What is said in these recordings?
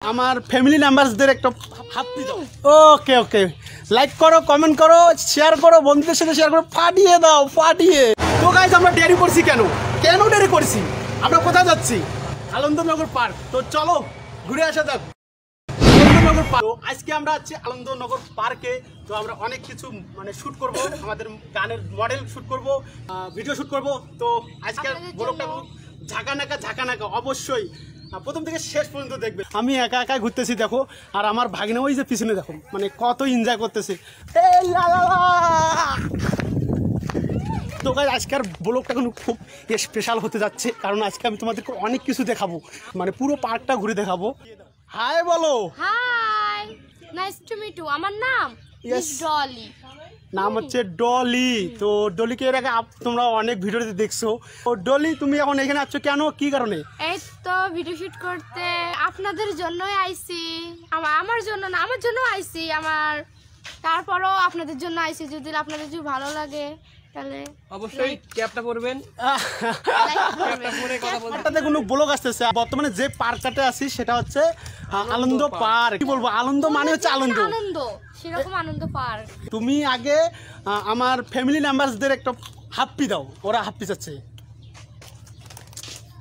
আমার ফ্যামিলি মেম্বারসদের একটা হাপ্পি দাও। ওকে ওকে, লাইক করো, কমেন্ট করো, শেয়ার করো, বন্ধুদের সাথে শেয়ার করো, ফাটিয়ে দাও ফাটিয়ে। তো গাইস আমরা দেরি করছি কেন দেরি করছি? আমরা কোথায় যাচ্ছি? আনন্দনগর পার্ক। তো চলো ঘুরে আসা যাক আনন্দনগর পার্ক। তো আজকে আমরা আছি আনন্দনগর পার্কে। তো আমরা অনেক কিছু মানে শুট করব, আমাদের গানের মডেল শুট করব, ভিডিও শুট করব। তো আজকে ব্লগটা ঝাঁকানাকা অবশ্যই প্রথম থেকে শেষ পর্যন্ত দেখবে। আমি একা একা ঘুরতেছি দেখো, আর আমার ভাগিনা ওই যে পিছনে দেখো, মানে কত এনজয় করতেছে। তো গাইস আজকের ব্লগটা কিন্তু খুব স্পেশাল হতে যাচ্ছে, কারণ আজকে আমি তোমাদেরকে অনেক কিছু দেখাবো, মানে পুরো পার্কটা ঘুরে দেখাবো। হাই বলো। Hi, nice to meet you. আমার নাম ডলি। নাম হচ্ছে ডলি। তো ডলিকে এর আগে তোমরা অনেক ভিডিওতে দেখছো। তো ডলি তুমি এখন এখানে আছো কেন, কি কারণে? এই তো ভিডিও শুট করতে আপনাদের জন্যই আইছি। আমার জন্য না, আমার জন্য আইছি। তারপরও আপনাদের জন্য আইছি। যদি আপনাদের যদি ভালো লাগে তাহলে অবশ্যই ক্যাপটা পরবেন। পার্কটাতে কোনো ব্লগ আসতেছে। বর্তমানে যে পার্কটাতে আছি সেটা হচ্ছে আনন্দ পার্ক। কি বলবো, আনন্দ মানে হচ্ছে আনন্দ, সেরকম আনন্দ পার্ক। তুমি আগে আমার ফ্যামিলি মেম্বারসদের একটা হাপ্পি দাও, ওরা হাপ্পি চাচ্ছে,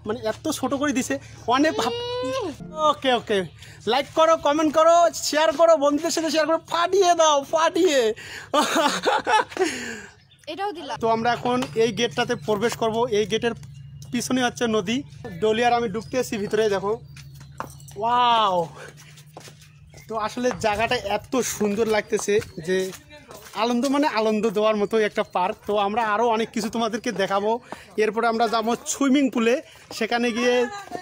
মানে এত ছোট করে দিছে অনেক। ওকে ওকে, লাইক করো, কমেন্ট করো, শেয়ার করো, বন্ধুদের সাথে শেয়ার করো, ফাটিয়ে দাও ফাটিয়ে। এটাও দিলাম। তো আমরা এখন এই গেটটাতে প্রবেশ করব। এই গেটের পিছনে হচ্ছে নদী। ডলি আর আমি ঢুকতে এসেছি ভিতরে, দেখো ওয়াও। তো আসলে জায়গাটা এত সুন্দর লাগতেছে যে আনন্দ মানে আনন্দ দেওয়ার মতো একটা পার্ক। তো আমরা আরও অনেক কিছু তোমাদেরকে দেখাবো। এরপরে আমরা যাবো সুইমিং পুলে, সেখানে গিয়ে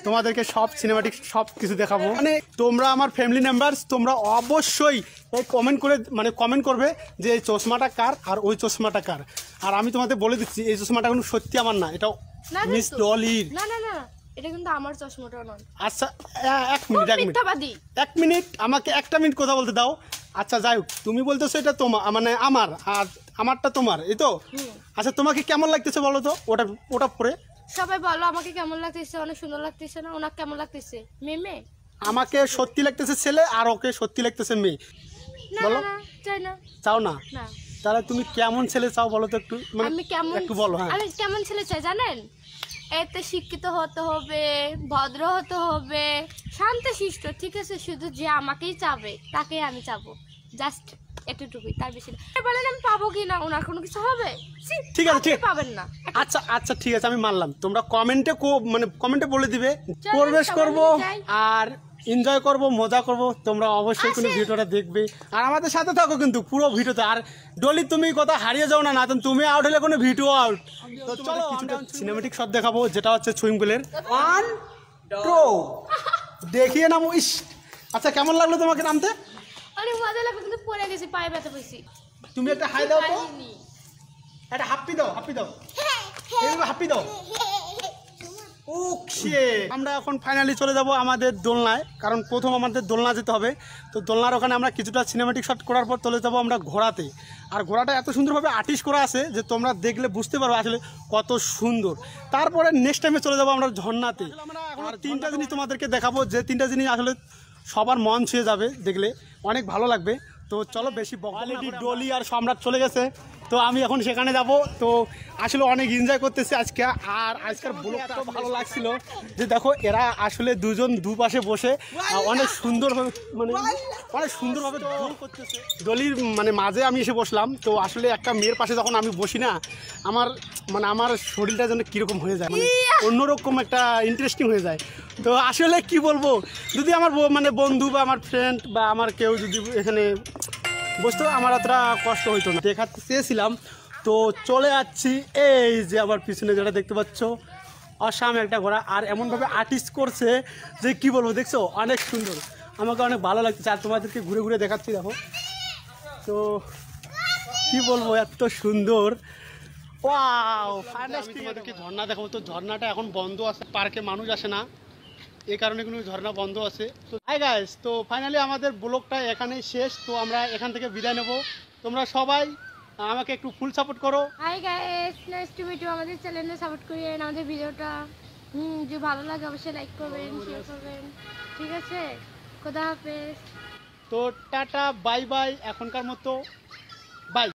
তোমাদেরকে সব সিনেমাটিক সব কিছু দেখাবো। মানে তোমরা আমার ফ্যামিলি মেম্বার্স, তোমরা অবশ্যই কমেন্ট করবে যে এই চশমাটা কার আর ওই চশমাটা কার। আর আমি তোমাদের বলে দিচ্ছি এই চশমাটা কিন্তু সত্যি আমার না, এটা মিস ডলির। না না না, এটা কিন্তু আমার চশমাটা নয়। আচ্ছা এক মিনিট আমাকে একটা মিনিট কথা বলতে দাও। আচ্ছা যাই হোক, তুমি বলতেছো এটা তোমার, মানে আমার, আর আমারটা তোমার, এই তো। আচ্ছা তোমাকে কেমন লাগতেছে বলো তো ওটা পরে? সবাই বলো আমাকে কেমন লাগতেছে। অনেক সুন্দর লাগতেছে না? ওনাকে কেমন লাগতেছে? মেয়ে। আমাকে সত্যি লাগতেছে ছেলে, আর ওকে সত্যি লাগতেছে মেয়ে। বলো। চাই না। চাও না? তাহলে তুমি কেমন ছেলে চাও বলো তো একটু, মানে একটু বলো। হ্যাঁ, আমি কেমন ছেলে চাই জানেন? এতে শিক্ষিত হতে হবে, ভদ্র হতে হবে, শান্তশিষ্ট, ঠিক আছে? শুধু যে আমাকেই চাবে তাকেই আমি চাবো, জাস্ট এতটুকুই, তার বেশি না। বলেন আমি পাবো কি না, ওনার কোনো কিছু হবে? ঠিক আছে, ঠিক পাবেন না। আচ্ছা আচ্ছা ঠিক আছে, আমি মানলাম। তোমরা কমেন্টে বলে দিবে। প্রবেশ করব আর এনজয় করব, মজা করব। তোমরা অবশ্যই কোনো ভিডিওটা দেখবে আর আমাদের সাথে থাকো কিন্তু পুরো ভিডিওতে। আর ডলি তুমি কথা হারিয়ে যাও না, না তুমি আউট হলে কোনো ভিডিও আউট। তো চলো সিনেমেটিক শট দেখাবো, যেটা হচ্ছে সুইমিং পুলের। 1 2 দেখিয়ে নামো। ইস, আচ্ছা কেমন লাগলো তোমাকে নামতে? অনেক মজা লাগলো, কিন্তু পড়ে গেছি, পায়ে ব্যথা পেয়েছি। তুমি একটা হাই দাও তো, একটা হাপ্পি দাও এইভাবে হাপ্পি দাও। ওকে, আমরা এখন ফাইনালি চলে যাব আমাদের দোলনায়, কারণ প্রথম আমাদের দোলনা যেতে হবে। তো দোলনার ওখানে আমরা কিছুটা সিনেমেটিক শট করার পর চলে যাবো আমরা ঘোড়াতে। আর ঘোড়াটা এত সুন্দরভাবে আর্টিস্ট করা আছে যে তোমরা দেখলে বুঝতে পারবে আসলে কত সুন্দর। তারপরে নেক্সট টাইমে চলে যাবো আমরা ঝর্ণাতে। আর 3টা জিনিস তোমাদেরকে দেখাবো, যে 3টা জিনিস আসলে সবার মন ছুঁয়ে যাবে, দেখলে অনেক ভালো লাগবে। তো চলো বেশি অলরেডি ডলি আর সম্রাট চলে গেছে, তো আমি এখন সেখানে যাব। তো আসলে অনেক এনজয় করতেছি আজকে। আর আজকের ব্লগটা ভালো লাগছিল যে দেখো এরা আসলে দুজন দুপাশে বসে অনেক সুন্দরভাবে ডোল করতেছে। ডলির মানে মাঝে আমি এসে বসলাম। তো আসলে একটা মেয়ের পাশে যখন আমি বসি না, আমার শরীরটা যেন কীরকম হয়ে যায়, মানে অন্যরকম একটা ইন্টারেস্টিং হয়ে যায়। তো আসলে কি বলবো, যদি আমার বন্ধু বা আমার ফ্রেন্ড বা আমার কেউ যদি এখানে বসতো, আমার অতটা কষ্ট হইতো না। দেখাতে চেয়েছিলাম, তো চলে যাচ্ছি। এই যে আমার পিছনে যেটা দেখতে পাচ্ছ, অসাম একটা ঘোড়া। আর এমনভাবে আর্টিস্ট করছে যে কি বলবো, দেখছো অনেক সুন্দর, আমাকে অনেক ভালো লাগছে। আর তোমাদেরকে ঘুরে ঘুরে দেখাচ্ছি দেখো। তো কি বলবো, এত সুন্দর। ওয়াও, ফাইনালি তোমাদেরকে ঝর্ণা দেখাবো। তো ঝর্ণাটা এখন বন্ধ আছে, পার্কে মানুষ আসে না, এই কারণে কোনো ঝর্ণা বন্ধ আছে। তো হাই গাইস, তো ফাইনালি আমাদের ব্লগটা এখানেই শেষ। তো আমরা এখান থেকে বিদায় নেব। তোমরা সবাই আমাকে একটু ফুল সাপোর্ট করো। Hi guys, nice to meet you. আমাদের চ্যানেলে সাপোর্ট করিয়েন, আমাদের ভিডিওটা যদি ভালো লাগে অবশ্যই লাইক করবেন, শেয়ার করবেন, ঠিক আছে? খোদা হাফেজ। তো টাটা বাই বাই এখনকার মতো বাই।